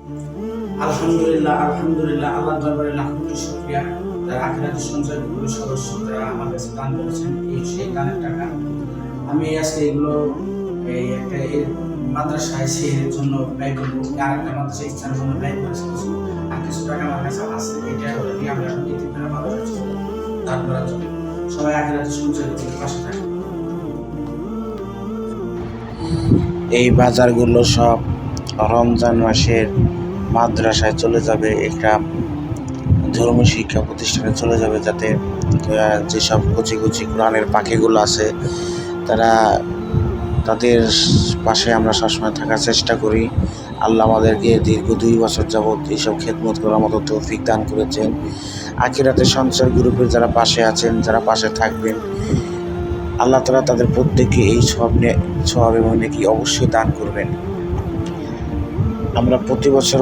আলহামদুলিল্লাহ আলহামদুলিল্লাহ, আল্লাহর দরবারে লাখ কোটি শুকরিয়া। তার আখিরাতের সঞ্চয় গ্রুপের সদস্য যারা আমার কাছে দান করেছেন, এই সেই দানের টাকা আমি আজকে এগুলো একটা মাদ্রাসায় সেহের জন্য ব্যয় করবো, আরেকটা মাদ্রাসায় স্থানের জন্য ব্যয় করেছি কিছু, আর কিছু টাকা আমার কাছে আছে। এটা নিয়ে আমরা এখন ইতিমধ্যে মাদ্রাসায় দান করার জন্য সবাই আখিরাতের সঞ্চয় গ্রুপের পাশে থাকে। এই বাজারগুলো সব রমজান মাসের মাদ্রাসায় চলে যাবে, একটা ধর্মীয় শিক্ষা প্রতিষ্ঠানে চলে যাবে, যাতে যেসব কচি কচি কোরআনের পাখিগুলো আছে তারা তাদের পাশে আমরা সবসময় থাকার চেষ্টা করি। আল্লাহ আমাদেরকে দীর্ঘ 2 বছর যাবৎ এইসব খেদমত করার মতো তৌফিক দান করেছেন। আখিরাতে সঞ্চয় গ্রুপের যারা পাশে আছেন, যারা পাশে থাকবেন, আল্লাহ তাআলা তাদের প্রত্যেককে এই সওয়াব এবং নেকি অবশ্যই দান করবেন। আমরা প্রতি বছর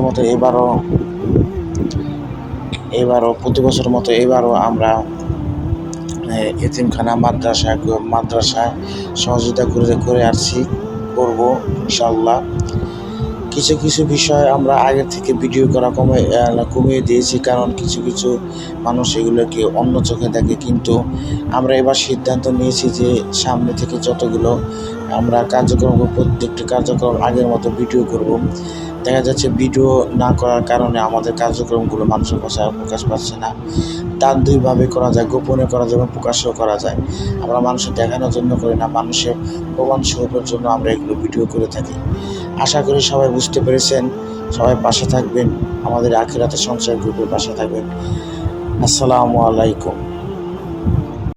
মতো এবারও আমরা এতিমখানা মাদ্রাসায় সহযোগিতা করে আসছি, করব ইনশাআল্লাহ। কিছু কিছু বিষয় আমরা আগের থেকে ভিডিও করা কমিয়ে দিয়েছি, কারণ কিছু কিছু মানুষ এগুলোকে অন্য চোখে দেখে। কিন্তু আমরা এবার সিদ্ধান্ত নিয়েছি যে সামনে থেকে যতগুলো আমরা কার্যক্রম, প্রত্যেকটি কার্যক্রম আগের মতো ভিডিও করব। দেখা যাচ্ছে ভিডিও না করার কারণে আমাদের কার্যক্রমগুলো মানুষের কাছে প্রকাশ পাচ্ছে না। তার দুইভাবে করা যায়, গোপনে করা যায় এবং প্রকাশ্যও করা যায়। আমরা মানুষের দেখানোর জন্য করি না, মানুষের প্রমাণ স্বরূপের জন্য আমরা এগুলো ভিডিও করে থাকি। আশা করি সবাই বুঝতে পেরেছেন, সবাই পাশে থাকবেন, আমাদের আখিরাতের সঞ্চয় গ্রুপের পাশে থাকবেন। আসসালামু আলাইকুম।